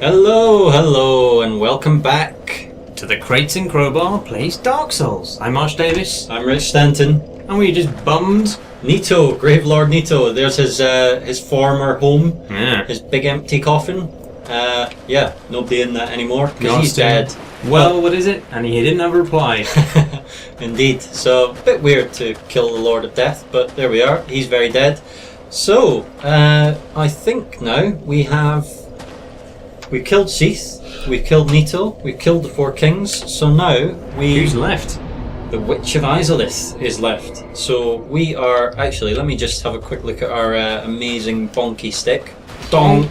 Hello, and welcome back to the Crates and Crowbar Plays Dark Souls. I'm Marsh Davies. I'm Rich Stanton. And we just bummed Nito, Gravelord Nito. There's his former home. Yeah. His big empty coffin. Nobody in that anymore because he's dead. Well, what is it? And he didn't have a reply. Indeed. So, a bit weird to kill the Lord of Death, but there we are. He's very dead. So, I think now we've killed Ceaseless, we've killed Nito, we've killed the four kings, so now Who's left? The Witch of Izalith is left. So we are... Actually, let me just have a quick look at our amazing bonky stick. Donk!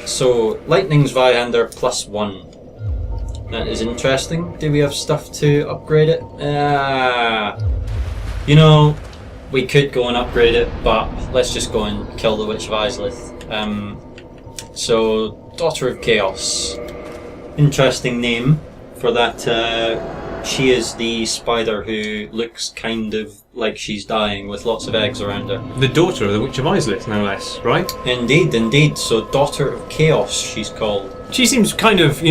So, Lightning Zweihander +1. That is interesting. Do we have stuff to upgrade it? We could go and upgrade it, but let's just go and kill the Witch of Izalith. So, Daughter of Chaos. Interesting name for that. She is the spider who looks kind of like she's dying with lots of eggs around her. The daughter of the Witch of Izalith, no less, right? Indeed. So, Daughter of Chaos, she's called. She seems kind of,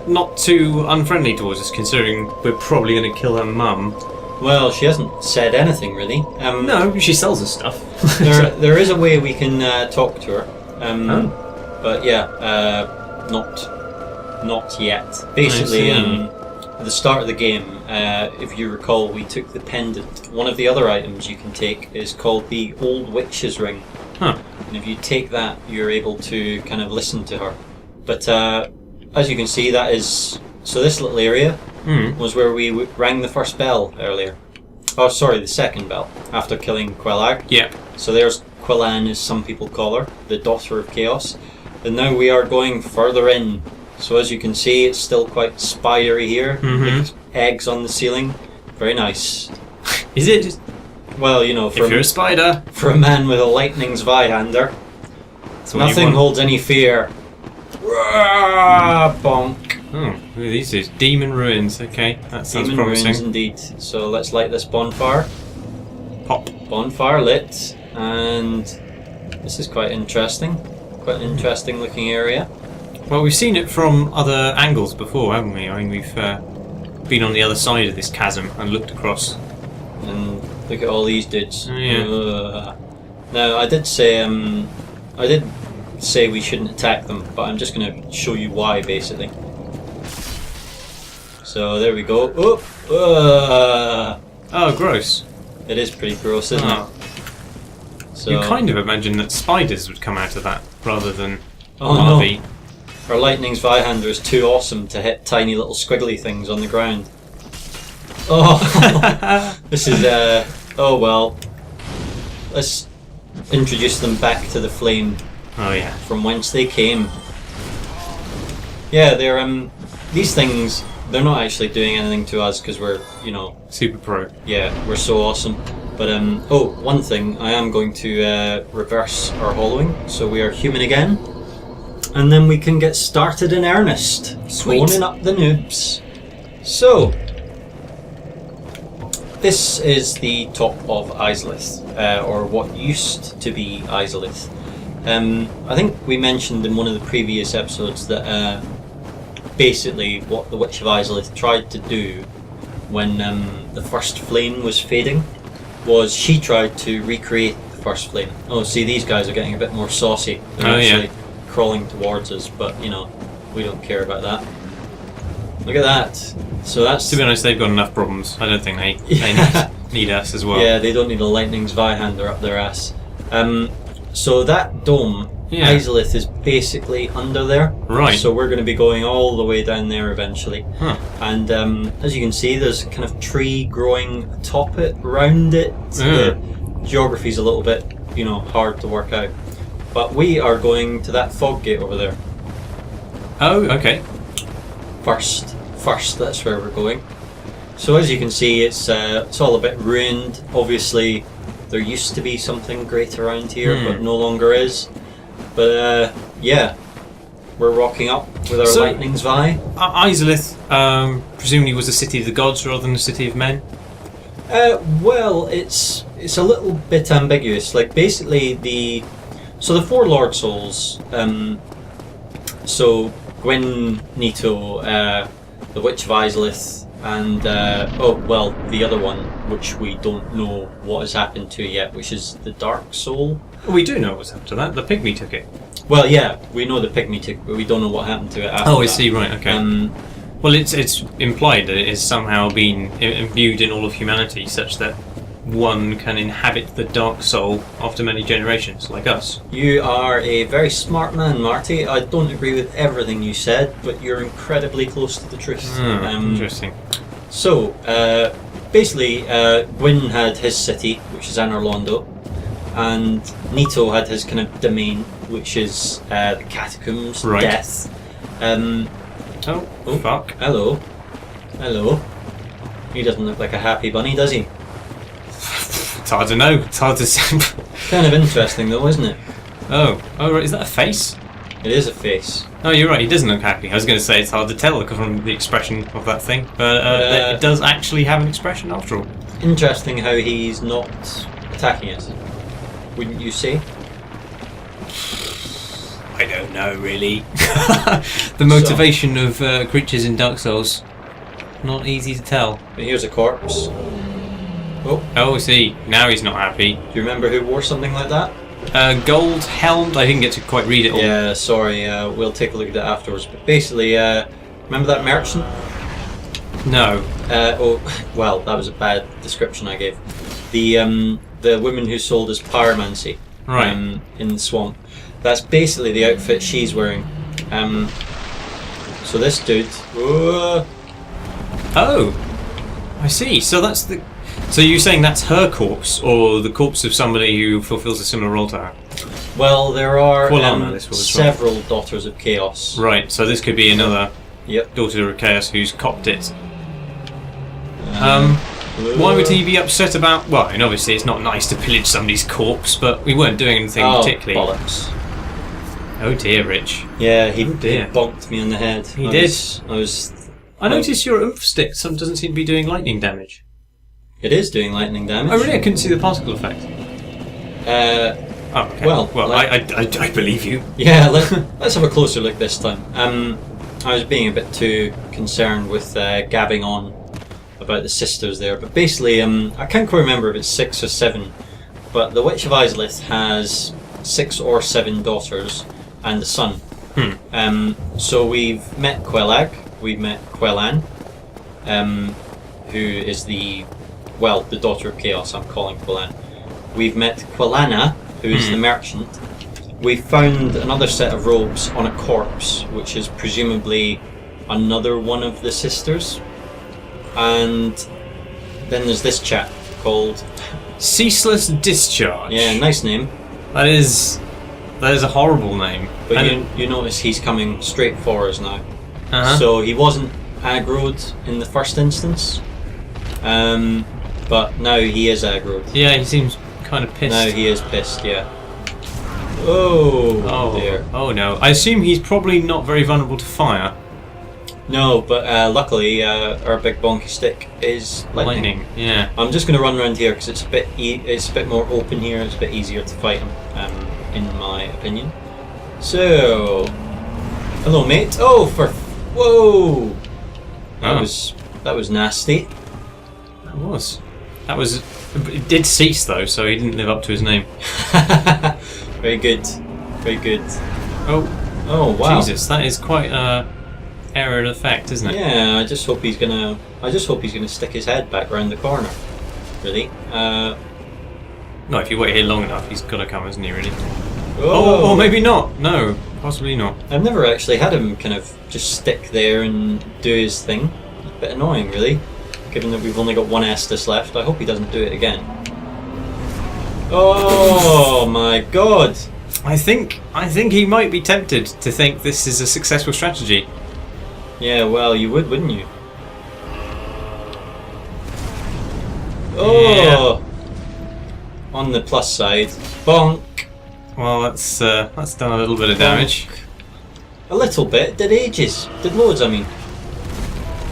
not too unfriendly towards us, considering we're probably going to kill her mum. Well, she hasn't said anything really. No, she sells us stuff. there is a way we can talk to her. But yeah, not yet. Basically, at the start of the game, if you recall, we took the pendant. One of the other items you can take is called the Old Witch's Ring. Huh. And if you take that, you're able to kind of listen to her. But as you can see, that is... So this little area was where we rang the first bell earlier. Oh, sorry, the second bell, after killing Quelag. Yeah. So there's Quelan, as some people call her, the Daughter of Chaos. And now we are going further in. So as you can see, it's still quite spidery here. With eggs on the ceiling. Very nice. Is it? Well, if you're a spider. For a man with a lightning Zweihander, nothing holds any fear. Bonk. Oh, these are demon ruins. Okay, that sounds demon promising. Ruins indeed. So let's light this bonfire. Pop. Bonfire lit, and this is quite interesting. Quite an interesting looking area. Well, we've seen it from other angles before, haven't we? I mean, we've been on the other side of this chasm and looked across. And look at all these dudes. Oh, yeah. Now, I did say we shouldn't attack them, but I'm just going to show you why, basically. So there we go. Oh, gross. It is pretty gross, isn't it? So, you kind of imagine that spiders would come out of that rather than larvae. No. Our Lightning Zweihander is too awesome to hit tiny little squiggly things on the ground. Oh, this is oh well. Let's introduce them back to the flame. Oh yeah. From whence they came. Yeah, they're these things. They're not actually doing anything to us because we're, super pro. Yeah, we're so awesome. But one thing, I am going to reverse our hollowing, so we are human again, and then we can get started in earnest. Sweet. Phoning up the noobs. So, this is the top of Izalith, or what used to be Izalith. I think we mentioned in one of the previous episodes that basically what the Witch of Izalith tried to do when the first flame was fading was she tried to recreate the first flame. Oh, see, these guys are getting a bit more saucy. They're actually crawling towards us, but we don't care about that. Look at that. So that's... To be honest, they've got enough problems. I don't think they need us as well. Yeah, they don't need a Lightning Zweihander up their ass. So that dome, Izalith, is basically under there. Right. So we're going to be going all the way down there eventually. Huh. And as you can see, there's kind of tree growing atop it, around it. The geography's a little bit, hard to work out. But we are going to that fog gate over there. Oh, okay. First, that's where we're going. So as you can see, it's all a bit ruined. Obviously, there used to be something great around here, but no longer is. But we're rocking up with our Lightning Zwei. Izalith presumably was a city of the gods rather than a city of men? Well, it's a little bit ambiguous. Like, basically, So the four Lord Souls. So Gwyn, Nito, the Witch of Izalith, and the other one, which we don't know what has happened to yet, which is the Dark Soul. We do know what's happened to that. The pygmy took it. Well, yeah, we know the pygmy took, but we don't know what happened to it after. Oh, I that. see. Right. Okay. Well, it's implied that it has somehow been imbued in all of humanity, such that one can inhabit the dark soul after many generations, like us. You are a very smart man, Marty. I don't agree with everything you said, but you're incredibly close to the truth. Interesting. So, basically, Gwyn had his city, which is Anorlondo, and Nito had his kind of domain, which is the catacombs, Right. death. Oh, fuck. Hello. He doesn't look like a happy bunny, does he? It's hard to know. It's hard to say. Kind of interesting though, isn't it? Oh, right. Is that a face? It is a face. Oh, you're right. He doesn't look happy. I was going to say it's hard to tell from the expression of that thing, but it does actually have an expression after all. Interesting how he's not attacking us. Wouldn't you say? I don't know, really. The motivation of creatures in Dark Souls, not easy to tell. But here's a corpse. Oh, I see. Now he's not happy. do you remember who wore something like that? Gold helmed. I didn't get to quite read it all. Yeah, sorry. We'll take a look at that afterwards. But basically, remember that merchant? No. Well, that was a bad description I gave. The woman who sold us pyromancy, Right. in the swamp. That's basically the outfit she's wearing. So this dude. Oh, I see. So that's the. So you're saying that's her corpse, or the corpse of somebody who fulfills a similar role to her? Well, there are This was several Daughters of Chaos. Right. So this could be another Yep. Daughter of Chaos who's copped it. Why would he be upset about? Well, and obviously it's not nice to pillage somebody's corpse, but we weren't doing anything particularly. Bollocks. Oh dear, Rich. Yeah, he dear. bonked me on the head. He did. I I noticed your oomph stick doesn't seem to be doing lightning damage. It is doing lightning damage. Oh really? I couldn't see the particle effect. Oh, okay. Well, I believe you. Yeah, let's have a closer look this time. I was being a bit too concerned with gabbing on about the sisters there, but basically, I can't quite remember if it's 6 or 7, but the Witch of Izalith has 6 or 7 daughters and a son. So we've met Quelag, we've met Quelan, who is the daughter of Chaos. I'm calling Quelan. We've met Quelana, who is the merchant. We found another set of robes on a corpse, which is presumably another one of the sisters. And then there's this chap called Ceaseless Discharge. Yeah, nice name. That is a horrible name. But you notice he's coming straight for us now. Uh-huh. So he wasn't aggroed in the first instance, but now he is aggroed. Yeah, he seems kind of pissed. Now he is pissed, yeah. Oh dear. Oh no. I assume he's probably not very vulnerable to fire. No, but luckily our big bonky stick is lightning. Yeah. I'm just going to run around here because it's a bit more open here. It's a bit easier to fight him, in my opinion. So, hello, mate. Oh, whoa! That was nasty. That was. It did cease though, so he didn't live up to his name. Very good. Very good. Oh wow! Jesus, that is quite error effect, isn't it? Yeah, I just hope he's gonna stick his head back round the corner. Really? No, if you wait here long enough, he's got to come, isn't he? Really? Oh, or maybe not. No, possibly not. I've never actually had him kind of just stick there and do his thing. It's a bit annoying, really, given that we've only got one Estus left. I hope he doesn't do it again. Oh my god! I think he might be tempted to think this is a successful strategy. Yeah, well, you would, wouldn't you? Oh! Yeah. On the plus side, bonk. Well, that's done a little bit of damage. A little bit. Did ages. Did loads, I mean.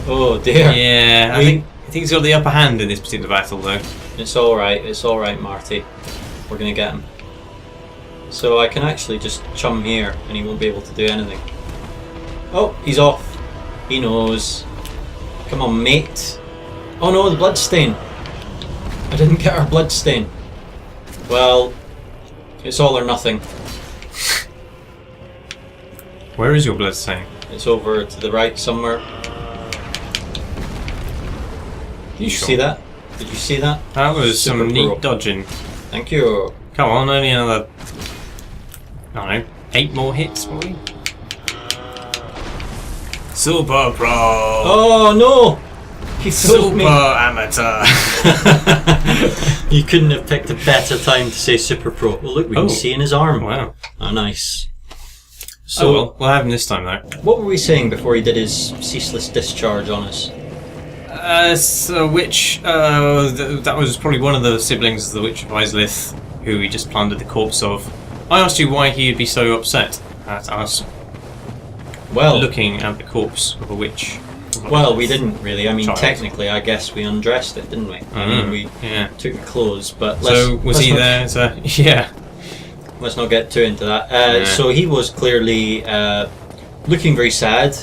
Oh dear. Yeah, I think he's got the upper hand in this particular battle, though. It's alright, Marty. We're gonna get him. So I can actually just chum here and he won't be able to do anything. Oh, he's off. He knows. Come on, mate. Oh no, the bloodstain. I didn't get our bloodstain. Well, it's all or nothing. Where is your bloodstain? It's over to the right somewhere. Did you Sure? see that? Did you see that? That was Super some neat pro. dodging. Thank you. Come on, only another, I don't know, 8 more hits, probably? Super Pro! Oh no! He fooled Super me. Amateur! You couldn't have picked a better time to say Super Pro. Well, look, we can see in his arm. Wow. Oh, nice. So, So, we'll have him this time, though. what were we saying before he did his Ceaseless Discharge on us? That was probably one of the siblings of the Witch of Izalith, who he just plundered the corpse of. I asked you why he would be so upset at us Well, looking at the corpse of a witch. well, we didn't really. I mean, Child. technically, I guess we undressed it, didn't we? I mean, we Yeah. took the clothes, but So, was he there? Yeah. Let's not get too into that. Yeah. So he was clearly looking very sad.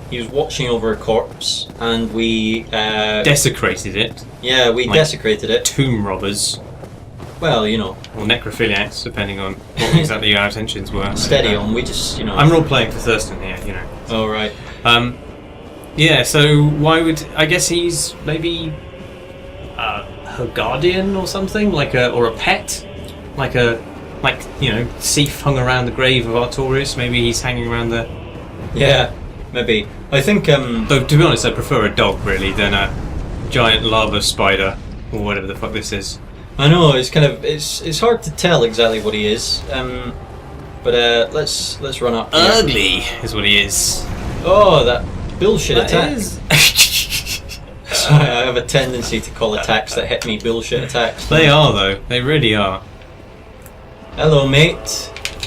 He was watching over a corpse, and we Desecrated it. we like- desecrated it. Tomb robbers. Well, you know, Or necrophiliacs, depending on what exactly your intentions were. steady on. We just, you know. I'm role playing for Thurston here, you know. Oh right. Yeah, so why would I guess he's maybe her guardian or something, or a pet, like Seif hung around the grave of Artorius. Maybe he's hanging around the. Yeah, maybe. I think. Though to be honest, I prefer a dog really than a giant lava spider or whatever the fuck this is. I know it's kind of it's hard to tell exactly what he is. But let's run up. Here. Ugly is what he is. Oh, that bullshit attack. is. So I have a tendency to call attacks that hit me bullshit attacks. They are though. They really are. Hello, mate.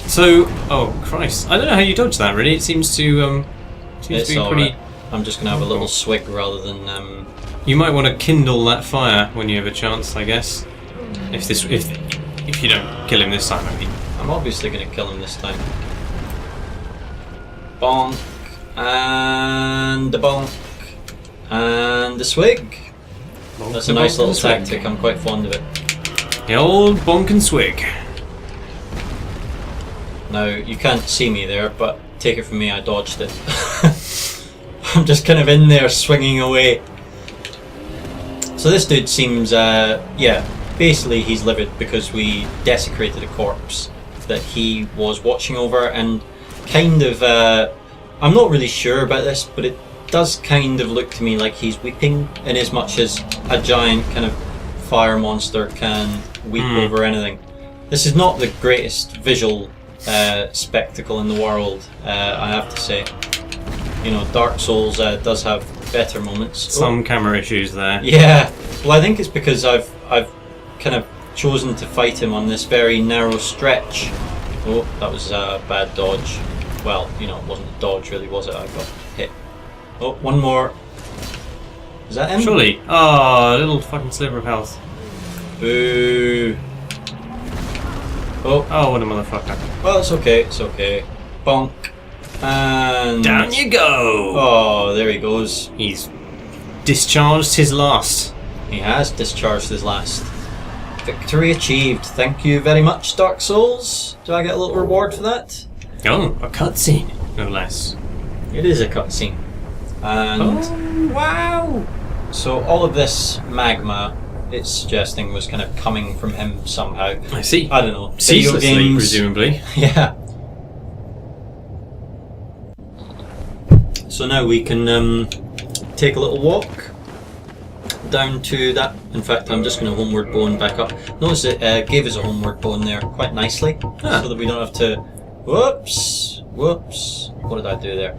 So, oh Christ, I don't know how you dodge that. Really, it seems to It's be all pretty. right. I'm just gonna have a little swig rather than. You might want to kindle that fire when you have a chance, I guess. If you don't kill him this time, I mean. I'm obviously gonna kill him this time. Bonk and the bonk and the swig. That's a nice little tactic. I'm quite fond of it. The old bonk and swig. Now you can't see me there, but take it from me, I dodged it. I'm just kind of in there swinging away. So this dude seems, basically he's livid because we desecrated a corpse that he was watching over, and kind of, I'm not really sure about this, but it does kind of look to me like he's weeping, in as much as a giant kind of fire monster can weep over anything. This is not the greatest visual spectacle in the world, I have to say. You know, Dark Souls does have better moments. Some camera issues there. Yeah, well, I think it's because I've kind of chosen to fight him on this very narrow stretch. Oh, that was a bad dodge. Well, you know, it wasn't a dodge, really, was it? I got hit. Oh, one more. Is that him? Surely. Oh, a little fucking sliver of health. Boo. Oh, Oh, what a motherfucker. well, it's okay. It's okay. Bonk. And Down you go! oh, there he goes. He's discharged his last. He has discharged his last. Victory achieved. Thank you very much, Dark Souls. Do I get a little reward for that? Oh, a cutscene, no less. It is a cutscene. And Oh, wow! so all of this magma, it's suggesting, was kind of coming from him somehow. I see. I don't know. Video Ceaselessly, games. presumably. Yeah. So now we can take a little walk down to that. In fact, I'm just going to homeward bone back up. Notice it gave us a homeward bone there quite nicely, so that we don't have to. Whoops! Whoops! What did I do there?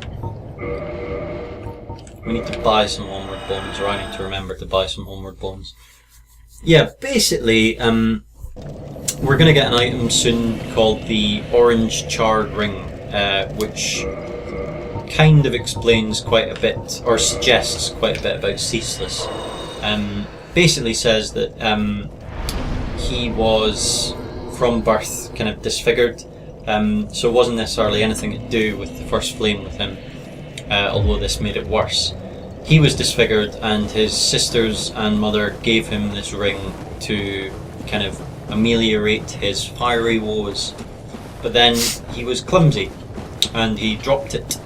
We need to buy some homeward bones, or I need to remember to buy some homeward bones. Yeah, basically, we're going to get an item soon called the Orange Charred Ring, which kind of explains quite a bit, or suggests quite a bit about Ceaseless. Basically says that he was from birth kind of disfigured, So it wasn't necessarily anything to do with the first flame with him, although this made it worse. He was disfigured, and his sisters and mother gave him this ring to kind of ameliorate his fiery woes. But then he was clumsy, and he dropped it,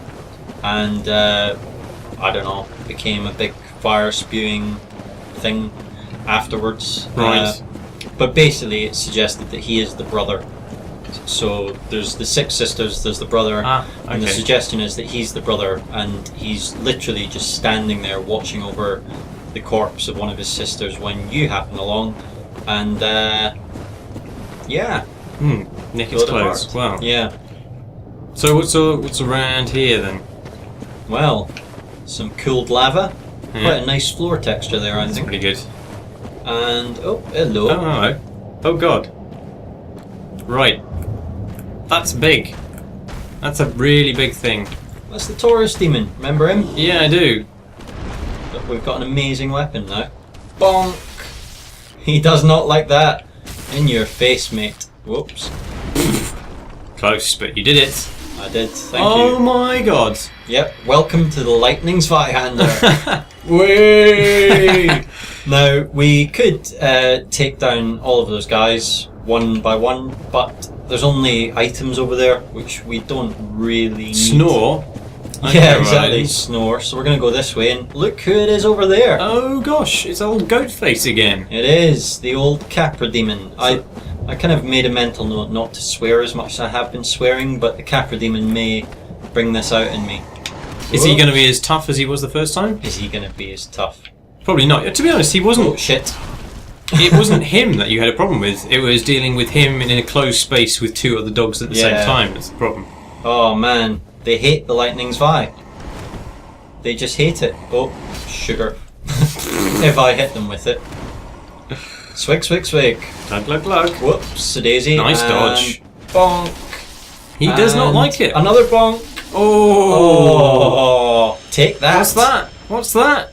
and I don't know, became a big fire spewing thing afterwards. Right. But basically it suggested that he is the brother. So there's the 6 sisters, there's the brother, and the suggestion is that he's the brother, and he's literally just standing there watching over the corpse of one of his sisters when you happen along, and yeah. Nick is close. Wow. Yeah. So what's around here then? Well, some cooled lava. Yeah. Quite a nice floor texture there, I That's think. pretty good. And oh, hello. Oh, hello. Oh god. Right. That's big. That's a really big thing. That's the Taurus Demon. Remember him? Yeah, I do. Look, we've got an amazing weapon now. Bonk! He does not like that. In your face, mate. Whoops. Close, but you did it. I did. Thank you. Oh my god. Yep. Welcome to the lightning Zweihander. Way. Now we could take down all of those guys one by one, but there's only items over there which we don't really need. Snore? Yeah, exactly. Snore. So we're going to go this way, and look who it is over there. Oh gosh, it's old goat face again. It is the old Capra Demon. I kind of made a mental note not to swear as much as I have been swearing, but the Capra Demon may bring this out in me. Is he going to be as tough as he was the first time? Is he going to be as tough? Probably not. To be honest, he wasn't. Oh shit. It wasn't him that you had a problem with. It was dealing with him in a closed space with 2 other dogs at the same time. That's the problem. Oh man, they hate the lightning Zwei. They just hate it. Oh, sugar. If I hit them with it. Swig, swig, swig. Glug, glug, glug. Whoops, a daisy. Nice and dodge. Bonk. He does not like it. Another bonk. Oh. Take that. What's that? What's that?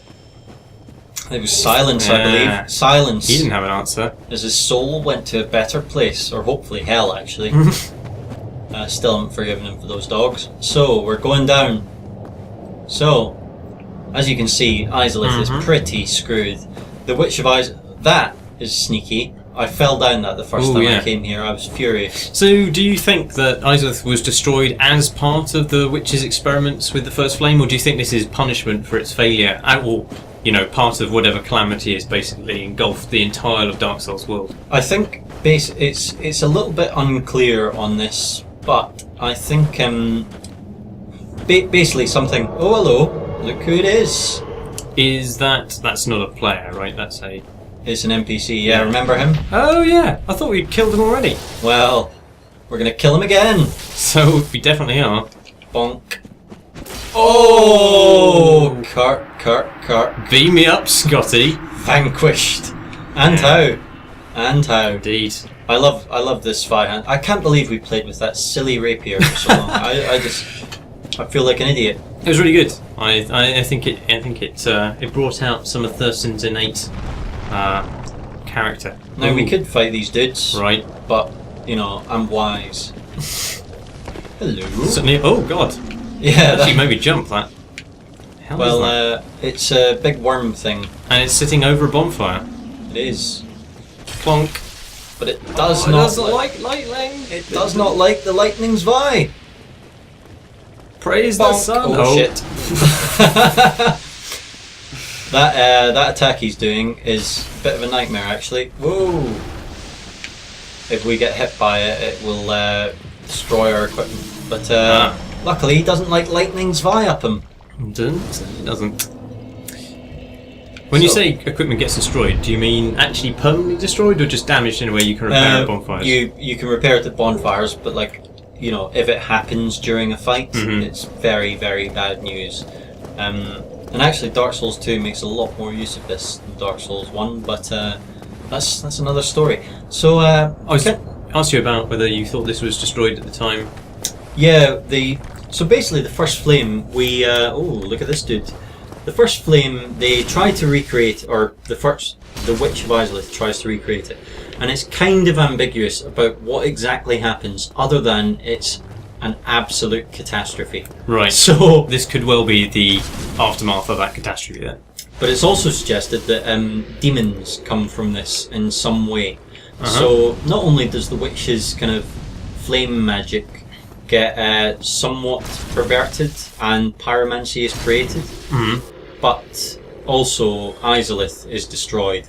It was silence, I Yeah. believe. Silence. He didn't have an answer. As his soul went to a better place, or hopefully hell, actually. Still haven't forgiven him for those dogs. So, we're going down. So, as you can see, Izalith is pretty screwed. The Witch of Izalith, that is sneaky. I fell down that the first time I came here. I was furious. So, do you think that Izalith was destroyed as part of the witch's experiments with the first flame, or do you think this is punishment for its failure? Or, part of whatever calamity has basically engulfed the entire of Dark Souls world? I think it's a little bit unclear on this, but I think basically something. Oh, hello! Look who it is. That's not a player, right? That's a. It's an NPC. Yeah, remember him? Oh yeah, I thought we'd killed him already. Well, we're gonna kill him again. So we definitely are. Bonk. Oh, Kurt. Beam me up, Scotty. Vanquished. And how? Indeed. I love this Zweihander. I can't believe we played with that silly rapier for so long. I feel like an idiot. It was really good. I think it brought out some of Thurston's innate character. Now we could fight these dudes, right? But I'm wise. Hello. Certainly. Oh god. Yeah. Actually, made me jump. That. Hell is that? It's a big worm thing, and it's sitting over a bonfire. It is. Plonk. But it does not. It doesn't like lightning. It does not like the lightning Zwei. Praise the sun. Oh shit. That attack he's doing is a bit of a nightmare, actually. Whoa! If we get hit by it, it will destroy our equipment. But luckily, he doesn't like lightning Zwei up him. It doesn't. When you say equipment gets destroyed, do you mean actually permanently destroyed, or just damaged in a way you can repair at bonfires? You can repair it at bonfires, but if it happens during a fight, it's very, very bad news. And actually, Dark Souls 2 makes a lot more use of this than Dark Souls 1, but that's another story. So I was asked you about whether you thought this was destroyed at the time. Yeah, so basically the first flame, we look at this dude. the first flame, they try to recreate, or the Witch of Izalith tries to recreate it, and it's kind of ambiguous about what exactly happens, other than it's an absolute catastrophe. Right. So this could well be the aftermath of that catastrophe then. but it's also suggested that demons come from this in some way. So not only does the witch's kind of flame magic get somewhat perverted and pyromancy is created, but also Izalith is destroyed.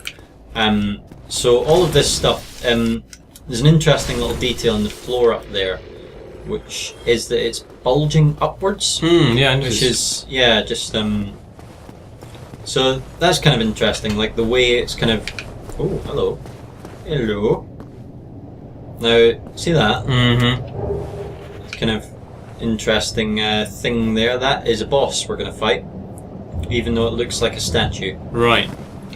So all of this stuff, there's an interesting little detail in the floor up there, which is that it's bulging upwards. Yeah, which is just so that's kind of interesting, like the way it's kind of hello. Now see that? It's kind of interesting thing there. That is a boss we're going to fight, even though it looks like a statue. Right.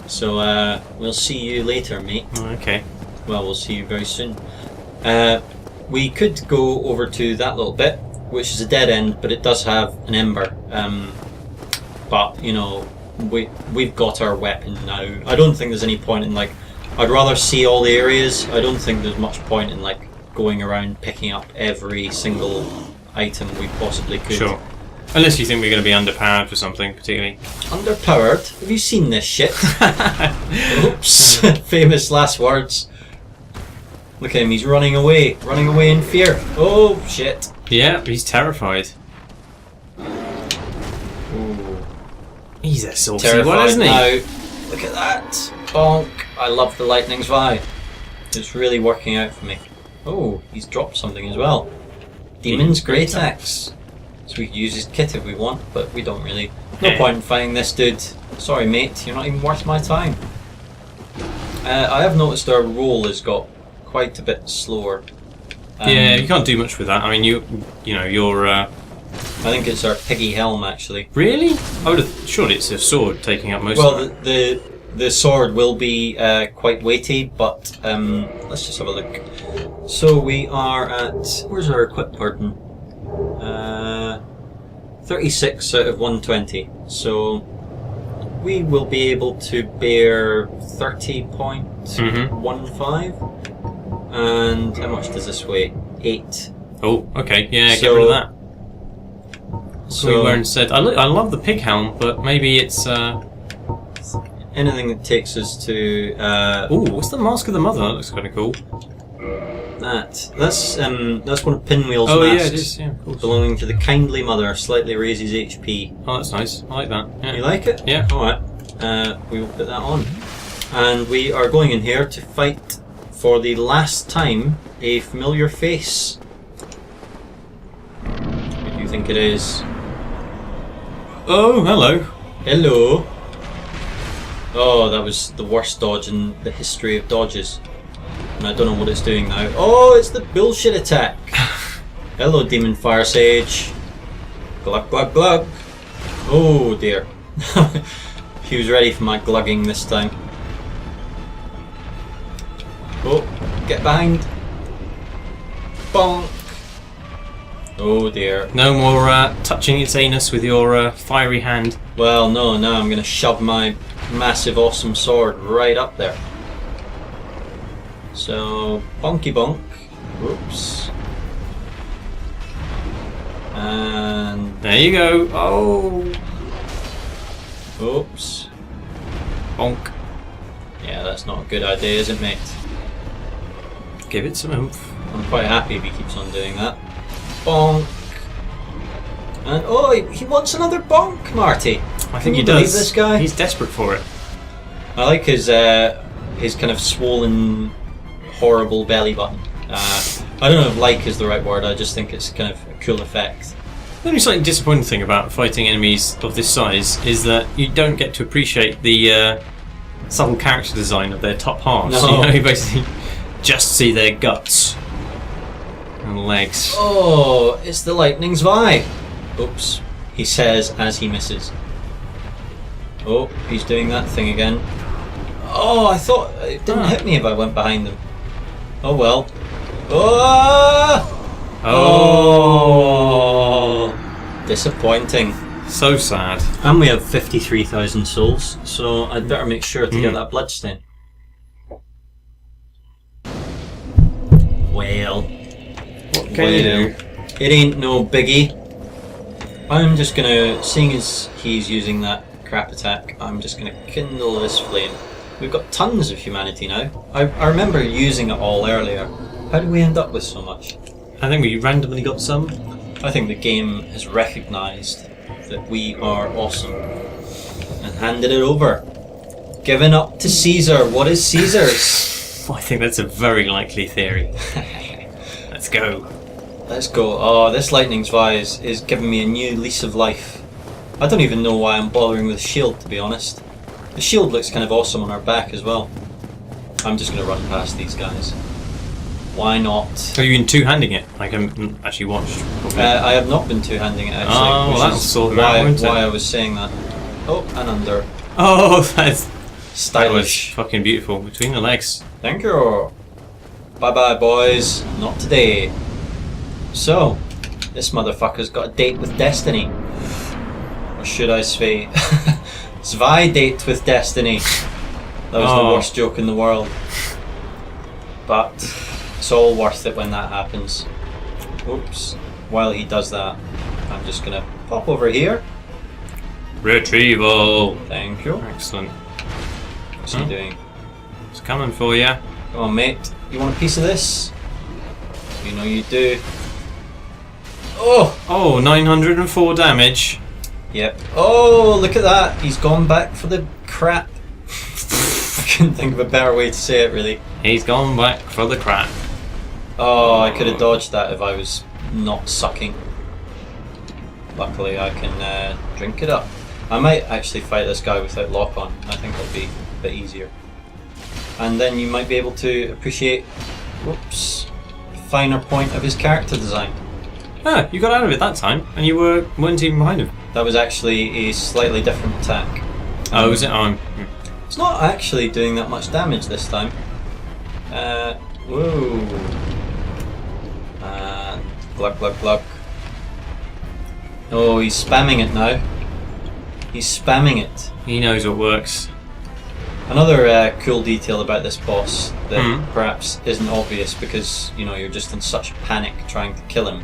So we'll see you later, mate. Okay. Well, we'll see you very soon. We could go over to that little bit, which is a dead end, but it does have an ember. But you know, we've got our weapon now. I don't think there's any point in like. I'd rather see all the areas. I don't think there's much point in like going around picking up every single item we possibly could. Sure. Unless you think we're going to be underpowered for something particularly. Underpowered? Have you seen this shit? Oops. Famous last words. Look at him, he's running away in fear. Oh shit. Yeah, he's terrified. Ooh. He's a saucy Terrified one, isn't he? now. Look at that. Bonk. I love the lightning Zwei. It's really working out for me. Oh, he's dropped something as well. Demon's Great Axe. So we could use his kit if we want, but we don't really. No point in fighting this dude. Sorry mate, you're not even worth my time. I have noticed our roll has got quite a bit slower. Yeah, you can't do much with that. I mean, you're. I think it's our piggy helm actually. Really? I would have. Surely it's a sword taking up most of it. Well, the sword will be quite weighty, but let's just have a look. So we are at, where's our equip burden? 36 out of 120. So we will be able to bear 30.15. And how much does this weigh? 8. Oh, okay. Yeah, get rid of that. So we wear instead. I love the pig helm, but maybe it's anything that takes us to. What's the Mask of the Mother? That looks kind of cool. That's one of Pinwheel's masks. Yeah, it is. Yeah, of course. Belonging to the kindly mother, slightly raises HP. Oh, that's nice. I like that. Yeah. You like it? Yeah. All right. We will put that on, and we are going in here to fight for the last time a familiar face. Who do you think it is? Oh, hello. Hello. Oh, that was the worst dodge in the history of dodges. And I don't know what it's doing now. Oh, it's the bullshit attack. Hello, Demon Firesage. Glug, glug, glug. Oh, dear. He was ready for my glugging this time. Oh, get behind. Bonk. Oh, dear. No more touching its anus with your fiery hand. Well, no, now I'm going to shove my massive, awesome sword right up there. So, bonky bonk. Whoops. And there you go. Oh. Oops. Bonk. Yeah, that's not a good idea, is it, mate? Give it some oomph. I'm quite happy if he keeps on doing that. Bonk. And oh, he wants another bonk, Marty. I think he believe does. This guy. He's desperate for it. I like his kind of swollen, horrible belly button. I don't know if "like" is the right word. I just think it's kind of a cool effect. The only slightly disappointing thing about fighting enemies of this size is that you don't get to appreciate the subtle character design of their top halves. No. You basically just see their guts and legs. Oh, it's the lightning Zwei. Oops, he says as he misses. Oh, he's doing that thing again. Oh, I thought it didn't hit me if I went behind him. Oh well. Oh! Oh! Disappointing. So sad. And we have 53,000 souls, so I'd better make sure to get that bloodstain. Well, What can you do? it ain't no biggie. I'm just gonna, seeing as he's using that crap attack, I'm just gonna kindle this flame. We've got tons of humanity now. I remember using it all earlier. How did we end up with so much? I think we randomly got some. I think the game has recognised that we are awesome and handed it over. Given up to Caesar. What is Caesar's? I think that's a very likely theory. Let's go. Let's go. Oh, this lightning Zwei is giving me a new lease of life. I don't even know why I'm bothering with shield, to be honest. The shield looks kind of awesome on our back as well. I'm just going to run past these guys. Why not? Are you in two-handing it? I can actually watched. I have not been two-handing it actually. Oh, which that'll is sort it why, out, won't it? why I was saying that. Oh, and under. Oh, that's Stylish. fucking beautiful. Between the legs. Thank you. Bye bye, boys. Not today. So, this motherfucker's got a date with destiny. Or should I say, Zwei date with destiny. That was the worst joke in the world. But it's all worth it when that happens. Oops. While he does that, I'm just gonna pop over here. Retrieval. Thank you. Excellent. What's he doing? It's coming for you. Come on, mate. You want a piece of this? You know you do. Oh! Oh, 904 damage. Yep. Oh, look at that. He's gone back for the crap. I couldn't think of a better way to say it, really. He's gone back for the crap. Oh, I could have dodged that if I was not sucking. Luckily, I can drink it up. I might actually fight this guy without lock on. I think it'll be a bit easier. And then you might be able to appreciate, whoops, the finer point of his character design. Ah, you got out of it that time, and you weren't even behind him. That was actually a slightly different attack. Oh, was it? Oh, It's not actually doing that much damage this time. Whoa. And gluck, gluck, gluck. Oh, he's spamming it now. He's spamming it. he knows what works. Another cool detail about this boss that perhaps isn't obvious because, you know, you're just in such panic trying to kill him,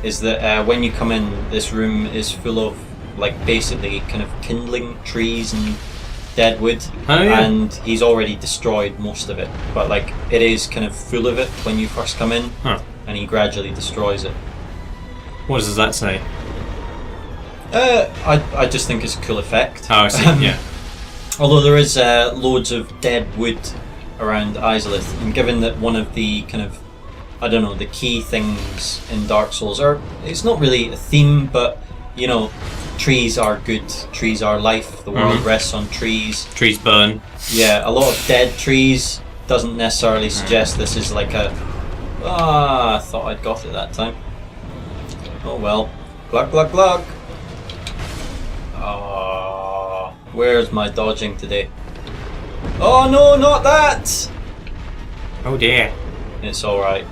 is that when you come in, this room is full of, like, basically kind of kindling trees and dead wood. Oh, yeah. And he's already destroyed most of it, but, like, it is kind of full of it when you first come in, and he gradually destroys it. What does that say? I just think it's a cool effect. Oh, I see, yeah. Although there is loads of dead wood around Izalith, and given that one of the kind of, I don't know, the key things in Dark Souls are, it's not really a theme, but, you know, trees are good, trees are life, the world rests on trees. Trees burn. Yeah, a lot of dead trees doesn't necessarily suggest this is like a, I thought I'd got it that time. Oh well. Gluck, gluck, gluck. Where's my dodging today? Oh no, not that! Oh dear. It's alright.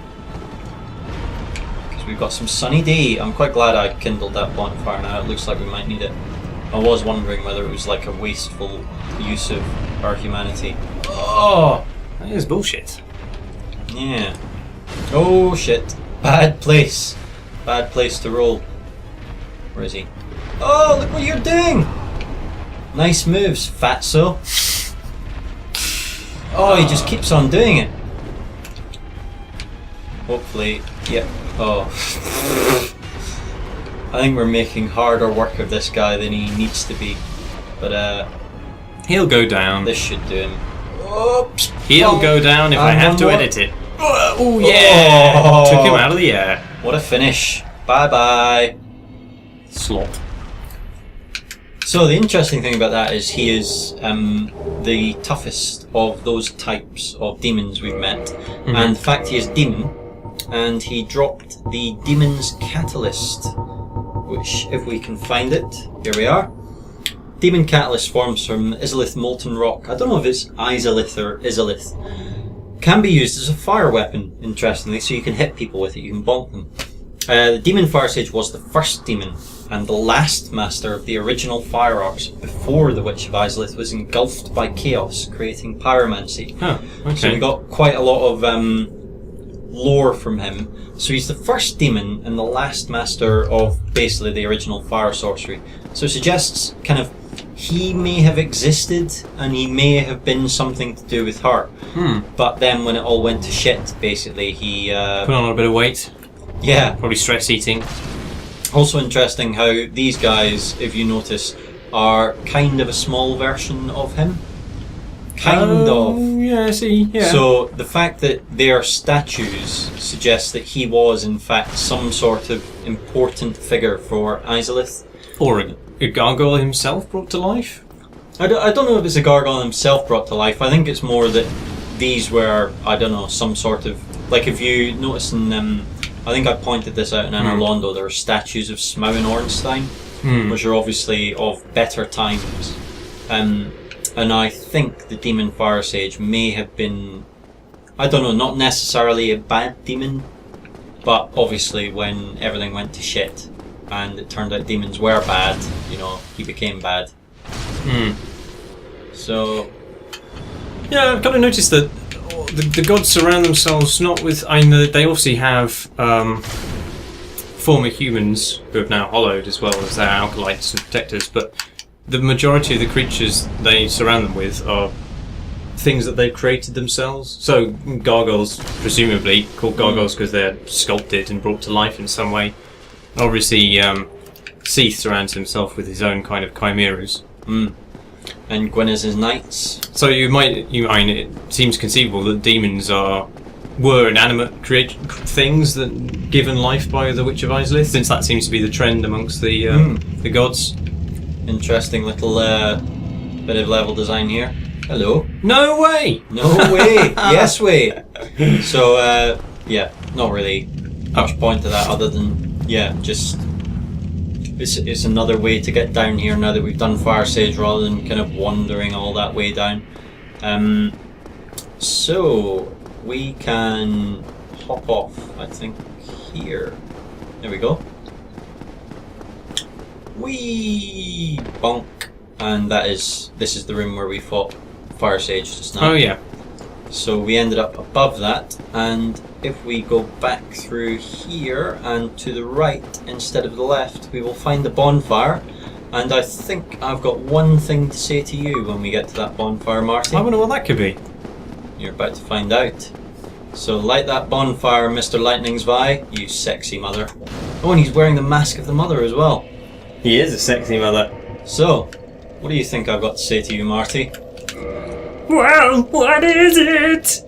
Because we've got some sunny day. I'm quite glad I kindled that bonfire now. It looks like we might need it. I was wondering whether it was like a wasteful use of our humanity. Oh! That is bullshit. Yeah. Oh shit. Bad place. Bad place to roll. Where is he? Oh, look what you're doing! Nice moves, fatso. Oh, he just keeps on doing it. Hopefully, yep. Oh. I think we're making harder work of this guy than he needs to be. But he'll go down. This should do him. Oops. He'll go down if I have to edit it. Oh yeah! Oh. Took him out of the air. What a finish. Bye bye. Slop. So the interesting thing about that is he is the toughest of those types of demons we've met. And the fact he is demon, and he dropped the demon's catalyst, which, if we can find it, here we are. Demon catalyst forms from Izalith molten rock. I don't know if it's Izalith or Izalith. Can be used as a fire weapon, interestingly, so you can hit people with it, you can bonk them. The Demon Firesage was the first demon and the last master of the original Fire Arts before the Witch of Izalith was engulfed by chaos, creating pyromancy. Oh, okay. So we got quite a lot of lore from him. So he's the first demon and the last master of basically the original fire sorcery. So it suggests kind of he may have existed and he may have been something to do with her. But then when it all went to shit, basically he... Put on a bit of weight. Yeah. Probably stress eating. Also interesting how these guys, if you notice, are kind of a small version of him. Kind of. Yeah, I see. Yeah. So the fact that they are statues suggests that he was in fact some sort of important figure for Izalith. Or a gargoyle himself brought to life? I don't know if it's a gargoyle himself brought to life. I think it's more that these were, I don't know, some sort of... Like if you notice in... I think I pointed this out in Anor Londo, there are statues of Smaug and Ornstein, which are obviously of better times. And I think the Demon Firesage may have been, I don't know, not necessarily a bad demon, but obviously when everything went to shit and it turned out demons were bad, you know, he became bad. So... Yeah, I've kind of noticed that the gods surround themselves not with... I know that they obviously have former humans who have now hollowed as well as their acolytes and protectors, but the majority of the creatures they surround them with are things that they've created themselves. So gargoyles, presumably, called gargoyles because they're sculpted and brought to life in some way. Obviously, Ceaseless surrounds himself with his own kind of chimeras. And Gwynez's knights. So I mean, it seems conceivable that demons were inanimate things that given life by the Witch of Izalith, since that seems to be the trend amongst the gods. Interesting little bit of level design here. Hello. No way! No way! Yes way! So, yeah, not really much point to that other than, yeah, just... It's another way to get down here now that we've done Firesage rather than kind of wandering all that way down. So, we can hop off, I think, here. There we go. Whee! Bonk. And this is the room where we fought Firesage just now. Oh yeah. So we ended up above that, and if we go back through here and to the right instead of the left, we will find the bonfire. And I think I've got one thing to say to you when we get to that bonfire, Marty. I wonder what that could be. You're about to find out. So light that bonfire, Mr. Lightning Zwei, you sexy mother. Oh, and he's wearing the mask of the mother as well. He is a sexy mother. So, what do you think I've got to say to you, Marty? Well, what is it?